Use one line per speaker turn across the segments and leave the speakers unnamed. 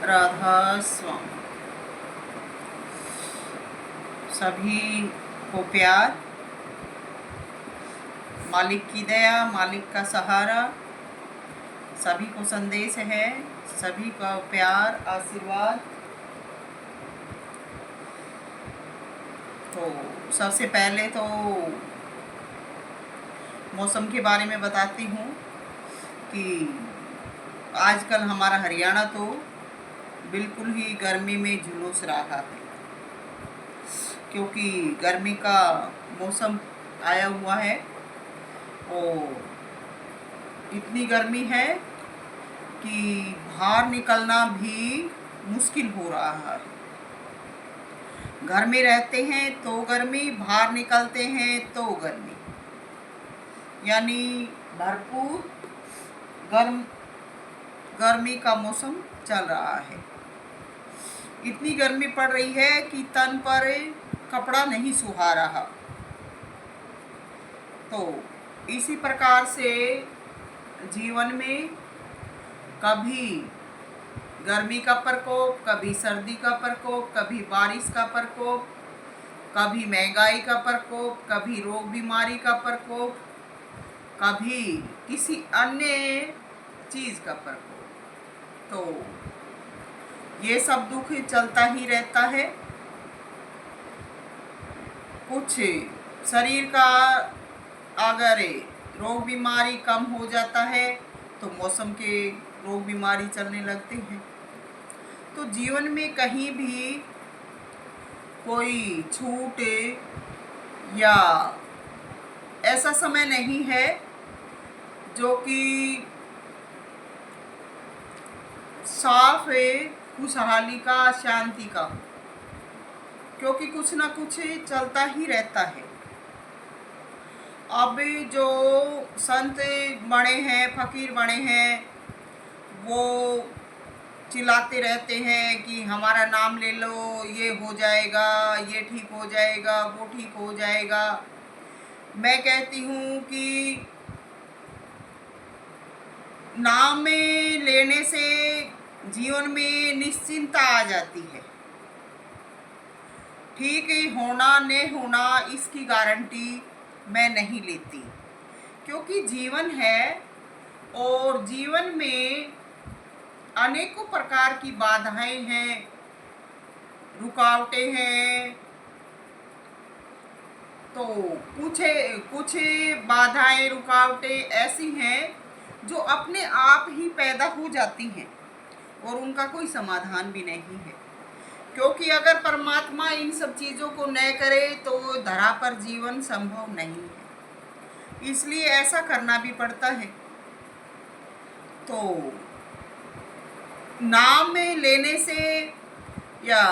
राधा स्वामी। सभी को प्यार, मालिक की दया, मालिक का सहारा। सभी को संदेश है, सभी का प्यार, आशीर्वाद। तो सबसे पहले तो मौसम के बारे में बताती हूँ कि आजकल हमारा हरियाणा तो बिल्कुल ही गर्मी में झुलस रहा है, क्योंकि गर्मी का मौसम आया हुआ है और इतनी गर्मी है कि बाहर निकलना भी मुश्किल हो रहा है। घर में रहते हैं तो गर्मी, बाहर निकलते हैं तो गर्मी, यानी भरपूर गर्मी का मौसम चल रहा है। इतनी गर्मी पड़ रही है कि तन पर कपड़ा नहीं सुहा रहा। तो इसी प्रकार से जीवन में कभी गर्मी का प्रकोप, कभी सर्दी का प्रकोप, कभी बारिश का प्रकोप, कभी महंगाई का प्रकोप, कभी रोग बीमारी का प्रकोप, कभी किसी अन्य चीज़ का प्रकोप। तो ये सब दुख चलता ही रहता है। कुछ शरीर का अगर रोग बीमारी कम हो जाता है तो मौसम के रोग बीमारी चलने लगते हैं। तो जीवन में कहीं भी कोई छूट या ऐसा समय नहीं है जो कि साफ खुशहाली का, शांति का, क्योंकि कुछ ना कुछ चलता ही रहता है। अब जो संत बने हैं, फकीर बने हैं, वो चिल्लाते रहते हैं कि हमारा नाम ले लो, ये हो जाएगा, ये ठीक हो जाएगा, वो ठीक हो जाएगा। मैं कहती हूँ कि नाम लेने से जीवन में निश्चिंतता आ जाती है। ठीक होना न होना इसकी गारंटी मैं नहीं लेती, क्योंकि जीवन है और जीवन में अनेकों प्रकार की बाधाएं हैं, रुकावटें हैं। तो कुछ बाधाएं, रुकावटें ऐसी हैं जो अपने आप ही पैदा हो जाती हैं और उनका कोई समाधान भी नहीं है, क्योंकि अगर परमात्मा इन सब चीज़ों को न करे तो धरा पर जीवन संभव नहीं है। इसलिए ऐसा करना भी पड़ता है। तो नाम लेने से या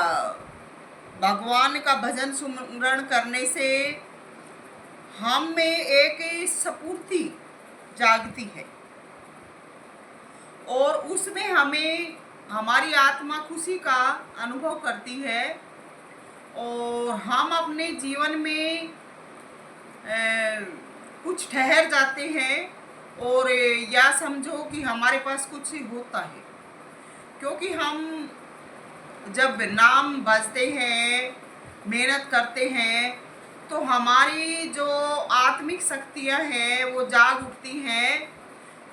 भगवान का भजन सुमरण करने से हम में एक स्फूर्ति जागती है और उसमें हमें हमारी आत्मा खुशी का अनुभव करती है और हम अपने जीवन में कुछ ठहर जाते हैं और या समझो कि हमारे पास कुछ होता है, क्योंकि हम जब नाम भजते हैं, मेहनत करते हैं, तो हमारी जो आत्मिक शक्तियां हैं वो जाग उठती हैं।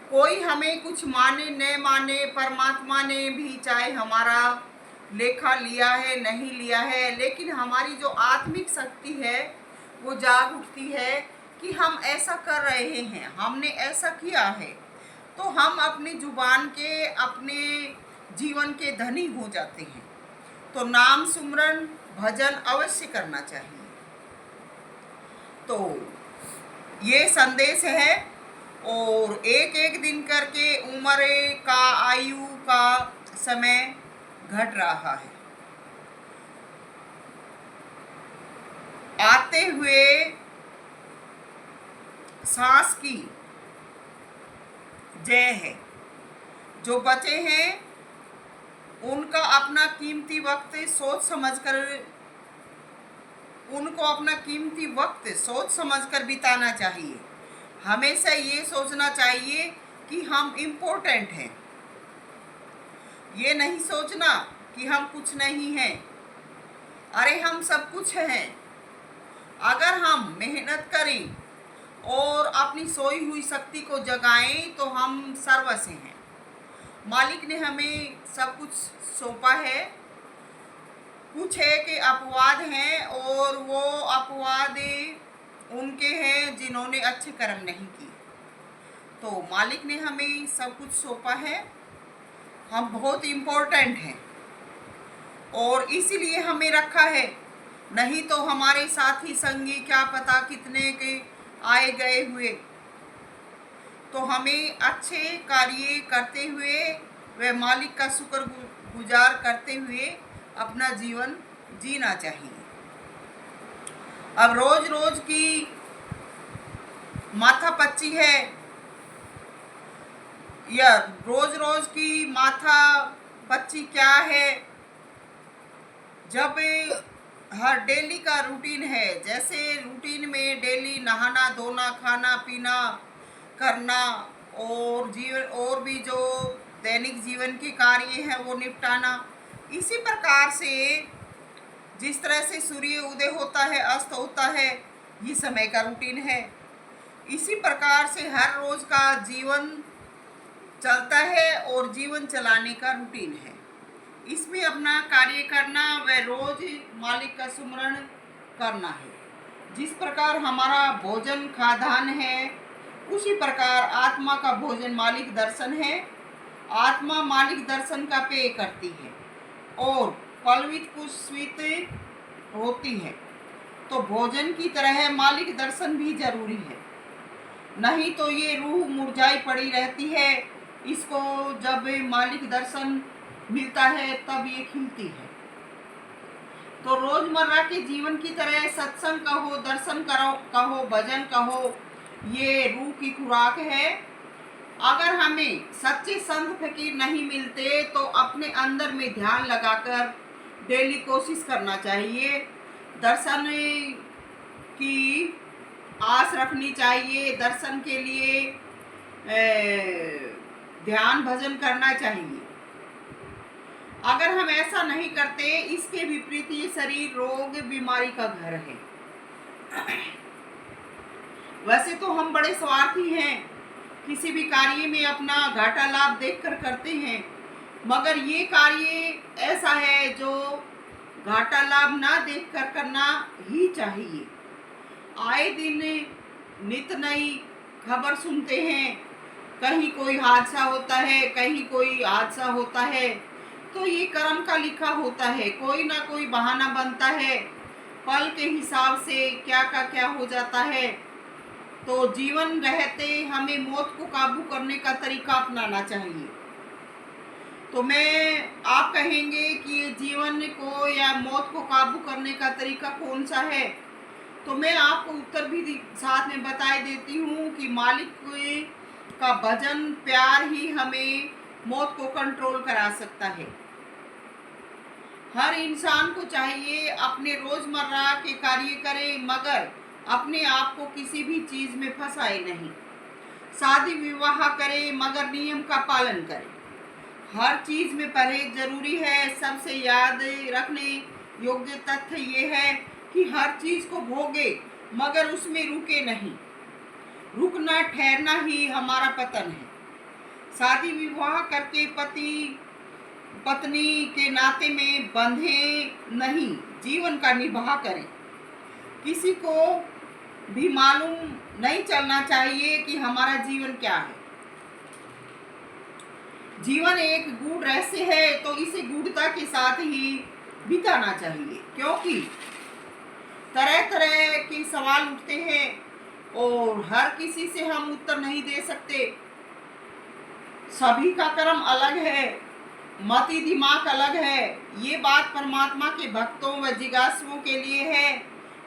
कोई हमें कुछ माने न माने, परमात्मा ने भी चाहे हमारा लेखा लिया है नहीं लिया है, लेकिन हमारी जो आत्मिक शक्ति है वो जाग उठती है कि हम ऐसा कर रहे हैं, हमने ऐसा किया है। तो हम अपनी जुबान के, अपने जीवन के धनी हो जाते हैं। तो नाम सुमरन भजन अवश्य करना चाहिए। तो ये संदेश है और एक एक दिन करके उम्र का, आयु का समय घट रहा है। आते हुए सांस की जय है। जो बचे हैं उनका अपना कीमती वक्त सोच समझकर बिताना चाहिए। हमेशा ये सोचना चाहिए कि हम इम्पोर्टेंट हैं। ये नहीं सोचना कि हम कुछ नहीं हैं। अरे हम सब कुछ हैं। अगर हम मेहनत करें और अपनी सोई हुई शक्ति को जगाएं तो हम सर्वस्व हैं। मालिक ने हमें सब कुछ सौंपा है। कुछ है कि अपवाद हैं और वो अपवाद उनके हैं जिन्होंने अच्छे कर्म नहीं किए। तो मालिक ने हमें सब कुछ सौंपा है। हम बहुत इम्पोर्टेंट हैं और इसीलिए हमें रखा है। नहीं तो हमारे साथी संगी क्या पता कितने के आए गए हुए। तो हमें अच्छे कार्य करते हुए व मालिक का शुक्र गुजार करते हुए अपना जीवन जीना चाहिए। अब रोज रोज की माथा पच्ची है या रोज रोज की माथा पच्ची क्या है। जब हर डेली का रूटीन है, जैसे रूटीन में डेली नहाना धोना खाना पीना करना और जीवन और भी जो दैनिक जीवन के कार्य हैं वो निपटाना, इसी प्रकार से जिस तरह से सूर्य उदय होता है अस्त होता है ये समय का रूटीन है, इसी प्रकार से हर रोज का जीवन चलता है और जीवन चलाने का रूटीन है। इसमें अपना कार्य करना व रोज मालिक का सुमरण करना है। जिस प्रकार हमारा भोजन खाद्यान्न है उसी प्रकार आत्मा का भोजन मालिक दर्शन है। आत्मा मालिक दर्शन का पेय करती है और पलवित पुष्पित होती है। तो भोजन की तरह मालिक दर्शन भी जरूरी है। नहीं तो ये रूह मुरझाई पड़ी रहती है। इसको जब मालिक दर्शन मिलता है तब ये खिलती है। तो रोजमर्रा के जीवन की तरह सत्संग कहो दर्शन करो कहो भजन कहो ये रूह की खुराक है। अगर हमें सच्चे संत फकीर नहीं मिलते तो अपने अंदर में ध्यान लगाकर डेली कोशिश करना चाहिए। दर्शन की आस रखनी चाहिए। दर्शन के लिए ध्यान भजन करना चाहिए। अगर हम ऐसा नहीं करते, इसके विपरीत ये शरीर रोग बीमारी का घर है। वैसे तो हम बड़े स्वार्थी हैं, किसी भी कार्य में अपना घाटा लाभ देखकर करते हैं, मगर ये कार्य ऐसा है जो घाटा लाभ ना देखकर करना ही चाहिए। आए दिन नित नई खबर सुनते हैं, कहीं कोई हादसा होता है कहीं कोई हादसा होता है। तो ये कर्म का लिखा होता है, कोई ना कोई बहाना बनता है। पल के हिसाब से क्या का क्या हो जाता है। तो जीवन रहते हमें मौत को काबू करने का तरीका अपनाना चाहिए। तो मैं आप कहेंगे कि ये जीवन को या मौत को काबू करने का तरीका कौन सा है, तो मैं आपको उत्तर भी साथ में बता देती हूँ कि मालिक का भजन प्यार ही हमें मौत को कंट्रोल करा सकता है। हर इंसान को चाहिए अपने रोजमर्रा के कार्य करे मगर अपने आप को किसी भी चीज में फंसाए नहीं। शादी विवाह करे मगर नियम का पालन करे। हर चीज में परहेज जरूरी है। सबसे याद रखने योग्य तथ्य ये है कि हर चीज को भोगे मगर उसमें रुके नहीं। रुकना ठहरना ही हमारा पतन है। शादी विवाह करके पति पत्नी के नाते में बंधे नहीं, जीवन का निर्वाह करें। किसी को भी मालूम नहीं चलना चाहिए कि हमारा जीवन क्या है। जीवन एक गूढ़ रहस्य है तो इसे गूढ़ता के साथ ही बिताना चाहिए, क्योंकि तरह तरह के सवाल उठते हैं और हर किसी से हम उत्तर नहीं दे सकते। सभी का कर्म अलग है, मति दिमाग अलग है। ये बात परमात्मा के भक्तों व जिज्ञासुओं के लिए है।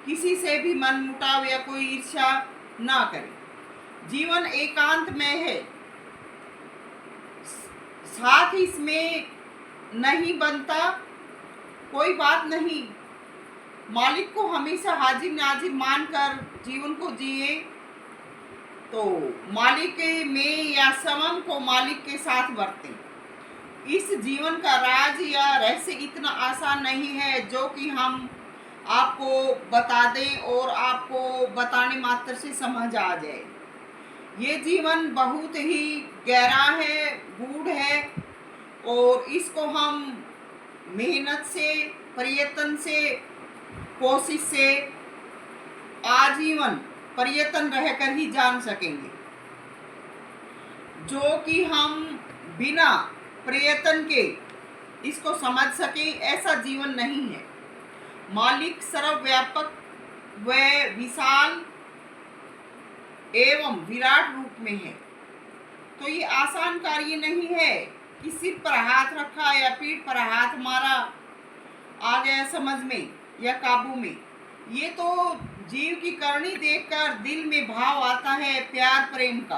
किसी से भी मन मुटाव या कोई ईर्ष्या ना करें। जीवन एकांत में है, साथ इसमें नहीं बनता कोई बात नहीं। मालिक को हमेशा हाजिर नाजिर मानकर जीवन को जिए। तो मालिक में या समम को मालिक के साथ बरतें। इस जीवन का राज या रहस्य इतना आसान नहीं है जो कि हम आपको बता दें और आपको बताने मात्र से समझ आ जाए। ये जीवन बहुत ही गहरा है, गूढ़ है, और इसको हम मेहनत से, प्रयत्न से, कोशिश से आजीवन प्रयत्न रहकर ही जान सकेंगे। जो कि हम बिना प्रयत्न के इसको समझ सके, ऐसा जीवन नहीं है। मालिक सर्वव्यापक व विशाल एवं विराट रूप में है। तो ये आसान कार्य नहीं है कि सिर पर हाथ रखा या पीठ पर हाथ मारा, आ गया समझ में या काबू में। ये तो जीव की करनी देखकर दिल में भाव आता है प्यार प्रेम का,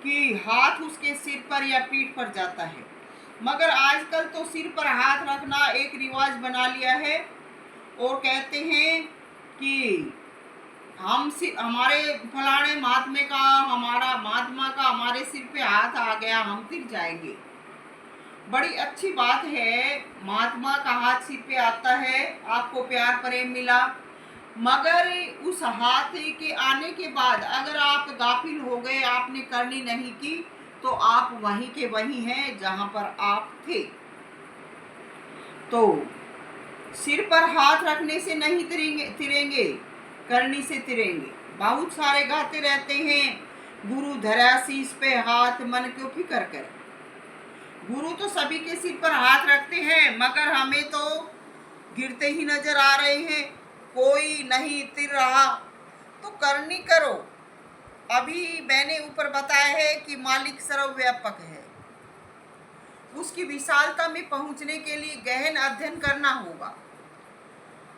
कि हाथ उसके सिर पर या पीठ पर जाता है। मगर आजकल तो सिर पर हाथ रखना एक रिवाज बना लिया है और कहते हैं कि हमारे फलाने महात्मे का, हमारा महात्मा का हमारे सिर पे हाथ आ गया, हम फिर जाएंगे। बड़ी अच्छी बात है, महात्मा का हाथ सिर पे आता है, आपको प्यार प्रेम मिला, मगर उस हाथ के आने के बाद अगर आप गाफिल हो गए, आपने करनी नहीं की, तो आप वहीं के वहीं हैं जहां पर आप थे। तो सिर पर हाथ रखने से नहीं तिरेंगे, करनी से तिरेंगे। बहुत सारे गाते रहते हैं, गुरु धरा शीश पे हाथ, मन क्यों फिकर कर। गुरु तो सभी के सिर पर हाथ रखते हैं, मगर हमें तो गिरते ही नजर आ रहे हैं, कोई नहीं तिर रहा। तो करनी करो। अभी मैंने ऊपर बताया है कि मालिक सर्वव्यापक है। उसकी विशालता में पहुंचने के लिए गहन अध्ययन करना होगा।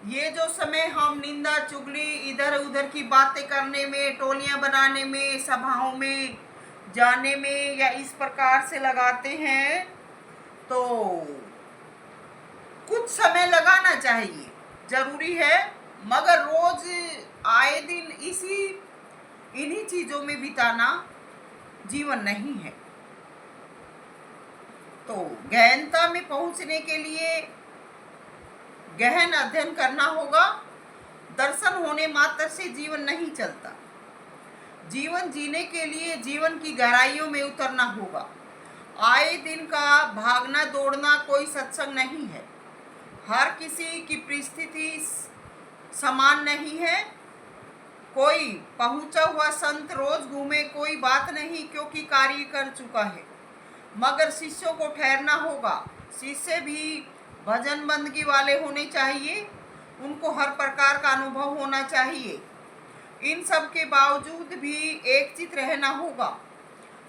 ये जो समय हम निंदा चुगली, इधर उधर की बातें करने में, टोलियां बनाने में, सभाओं में जाने में या इस प्रकार से लगाते हैं, तो कुछ समय लगाना चाहिए, जरूरी है, मगर रोज आए दिन इन्हीं चीजों में बिताना जीवन नहीं है। तो गहनता में पहुंचने के लिए गहन अध्ययन करना होगा। दर्शन होने मात्र से जीवन नहीं चलता। जीवन जीने के लिए जीवन की गहराइयों में उतरना होगा। आए दिन का भागना दौड़ना कोई सत्संग नहीं है। हर किसी की परिस्थिति समान नहीं है। कोई पहुंचा हुआ संत रोज घूमे, कोई बात नहीं, क्योंकि कार्य कर चुका है। मगर शिष्यों को ठहरना होगा। शिष्य भी भजन बंदगी वाले होने चाहिए, उनको हर प्रकार का अनुभव होना चाहिए। इन सब के बावजूद भी एक चित रहना होगा।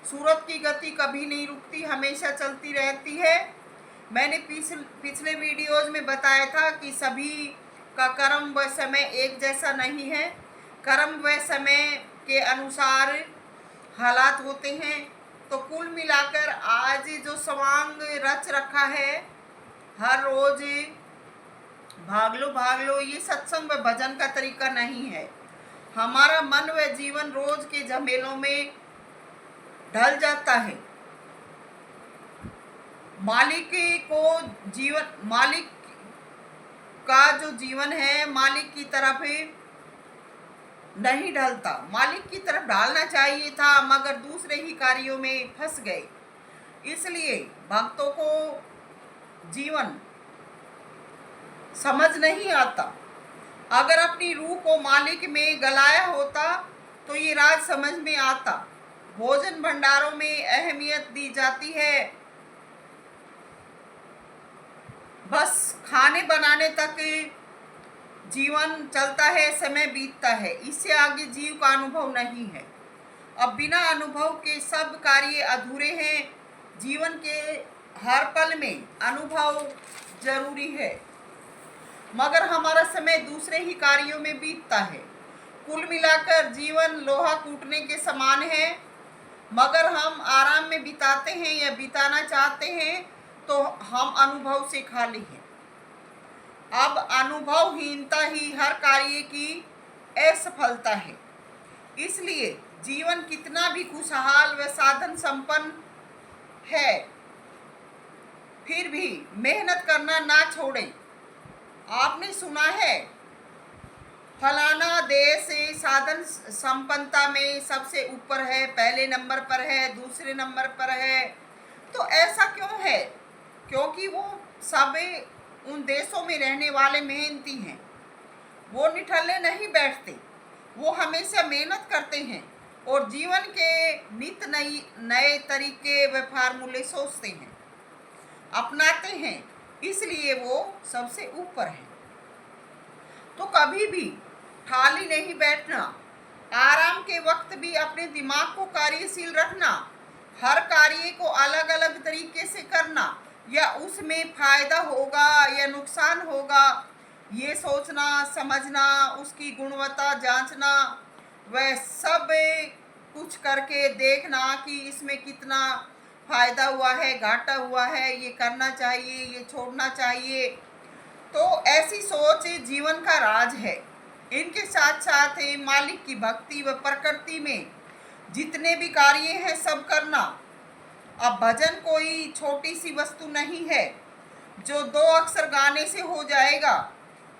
सूरत की गति कभी नहीं रुकती, हमेशा चलती रहती है। मैंने पिछले वीडियोज में बताया था कि सभी का कर्म व समय एक जैसा नहीं है। कर्म व समय के अनुसार हालात होते हैं। तो कुल मिलाकर आज जो स्वांग रच रखा है, हर रोज भाग लो, ये सत्संग व भजन का तरीका नहीं है। हमारा मन व जीवन रोज के झमेलों में ढल जाता है। मालिक का जो जीवन है, मालिक की तरफ नहीं ढलता। मालिक की तरफ ढालना चाहिए था, मगर दूसरे ही कार्यों में फंस गए। इसलिए भक्तों को जीवन समझ नहीं आता। अगर अपनी रूह को मालिक में गलाया होता तो ये राज समझ में आता। भोजन भंडारों में अहमियत दी जाती है, बस खाने बनाने तक जीवन चलता है, समय बीतता है, इससे आगे जीव का अनुभव नहीं है। अब बिना अनुभव के सब कार्य अधूरे हैं। जीवन के हर पल में अनुभव जरूरी है, मगर हमारा समय दूसरे ही कार्यों में बीतता है। कुल मिलाकर जीवन लोहा कूटने के समान है, मगर हम आराम में बिताते हैं या बिताना चाहते हैं तो हम अनुभव से खाली हैं। अब अनुभवहीनता ही हर कार्य की असफलता है। इसलिए जीवन कितना भी खुशहाल व साधन संपन्न है, फिर भी मेहनत करना ना छोड़ें। आपने सुना है फलाना देश साधन संपन्नता में सबसे ऊपर है, पहले नंबर पर है, दूसरे नंबर पर है। तो ऐसा क्यों है? क्योंकि वो सब उन देशों में रहने वाले मेहनती हैं। वो निठल्ले नहीं बैठते, वो हमेशा मेहनत करते हैं और जीवन के नित नई नए तरीके व फार्मूले सोचते हैं, अपनाते हैं, इसलिए वो सबसे ऊपर है। तो कभी भी खाली नहीं बैठना, आराम के वक्त भी अपने दिमाग को कार्यशील रखना, हर कार्य को अलग अलग तरीके से करना, या उसमें फायदा होगा या नुकसान होगा ये सोचना, समझना, उसकी गुणवत्ता जांचना, वह सब कुछ करके देखना कि इसमें कितना फायदा हुआ है, घाटा हुआ है, ये करना चाहिए, ये छोड़ना चाहिए। तो ऐसी सोच जीवन का राज है। इनके साथ साथ मालिक की भक्ति व प्रकृति में जितने भी कार्य हैं सब करना। अब भजन कोई छोटी सी वस्तु नहीं है जो 2 अक्षर गाने से हो जाएगा।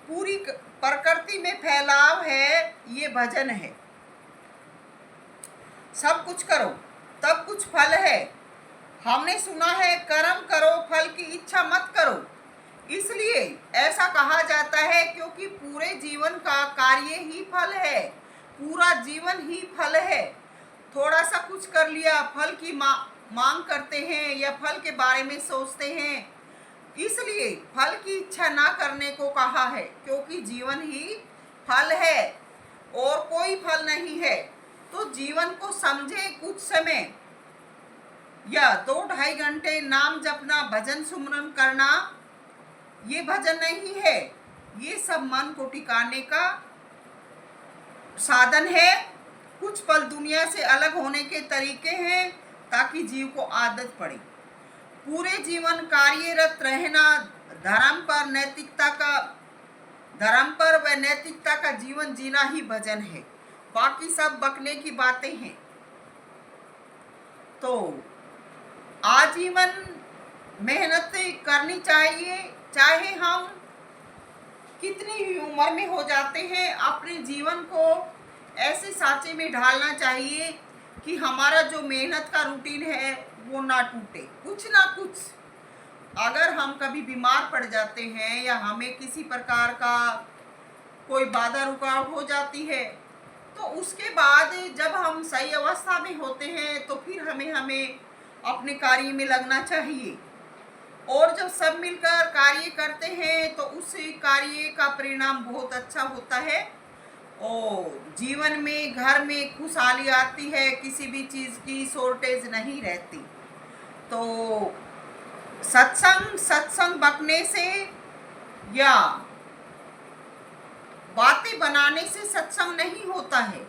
पूरी प्रकृति में फैलाव है, ये भजन है। सब कुछ करो तब कुछ फल है। हमने सुना है कर्म करो फल की इच्छा मत करो। इसलिए ऐसा कहा जाता है क्योंकि पूरे जीवन का कार्य ही फल है, पूरा जीवन ही फल है। थोड़ा सा कुछ कर लिया, फल की मांग करते हैं या फल के बारे में सोचते हैं। इसलिए फल की इच्छा ना करने को कहा है, क्योंकि जीवन ही फल है और कोई फल नहीं है। तो जीवन को समझे, कुछ समय या 2-2.5 घंटे नाम जपना, भजन सुमरन करना, ये भजन नहीं है। ये सब मन को टिकाने का साधन है। कुछ पल दुनिया से अलग होने के तरीके हैं ताकि जीव को आदत पड़े। पूरे जीवन कार्यरत रहना, धर्म पर व नैतिकता का जीवन जीना ही भजन है। बाकी सब बकने की बातें हैं। तो आजीवन मेहनत करनी चाहिए, चाहे हम कितनी भी उम्र में हो जाते हैं। अपने जीवन को ऐसे सांचे में ढालना चाहिए कि हमारा जो मेहनत का रूटीन है वो ना टूटे। कुछ ना कुछ अगर हम कभी बीमार पड़ जाते हैं या हमें किसी प्रकार का कोई बाधा रुकावट हो जाती है, तो उसके बाद जब हम सही अवस्था में होते हैं तो फिर हमें अपने कार्य में लगना चाहिए। और जब सब मिलकर कार्य करते हैं तो उस कार्य का परिणाम बहुत अच्छा होता है और जीवन में, घर में खुशहाली आती है, किसी भी चीज़ की शॉर्टेज नहीं रहती। तो सत्संग बकने से या बातें बनाने से सत्संग नहीं होता है।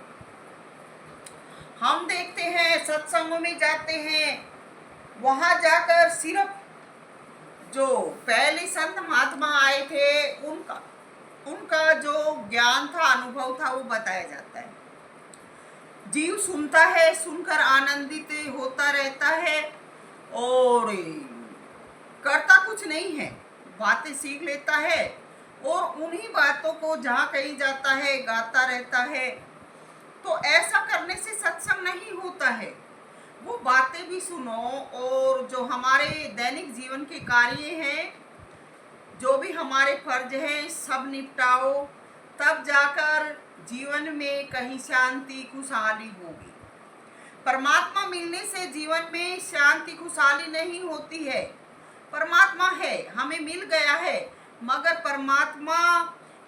हम देखते हैं सत्संगों में जाते हैं, वहां जाकर सिर्फ जो पहले संत महात्मा आए थे उनका जो ज्ञान था, अनुभव था, वो बताया जाता है। जीव सुनता है, सुनकर आनंदित होता रहता है और करता कुछ नहीं है, बातें सीख लेता है और उन्हीं बातों को जहाँ कही जाता है गाता रहता है। तो ऐसा करने से सत्संग नहीं होता है। वो बातें भी सुनो और जो हमारे दैनिक जीवन के कार्य हैं, जो भी हमारे फर्ज हैं, सब निपटाओ, तब जाकर जीवन में कहीं शांति खुशहाली होगी। परमात्मा मिलने से जीवन में शांति खुशहाली नहीं होती है। परमात्मा है, हमें मिल गया है, मगर परमात्मा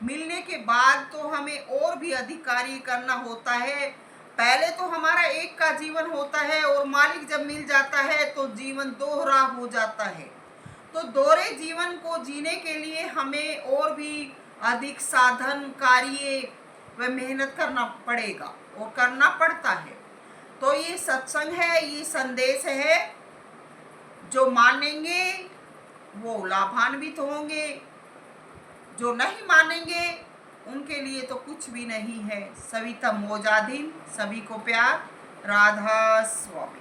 मिलने के बाद तो हमें और भी अधिक कार्य करना होता है। पहले तो हमारा एक का जीवन होता है और मालिक जब मिल जाता है तो जीवन दोहरा हो जाता है। तो दोहरे जीवन को जीने के लिए हमें और भी अधिक साधन, कार्य व मेहनत करना पड़ेगा और करना पड़ता है। तो ये सत्संग है, ये संदेश है। जो मानेंगे वो लाभान्वित होंगे, जो नहीं मानेंगे उनके लिए तो कुछ भी नहीं है। सविता मोजाधीन, सभी को प्यार। राधा स्वामी।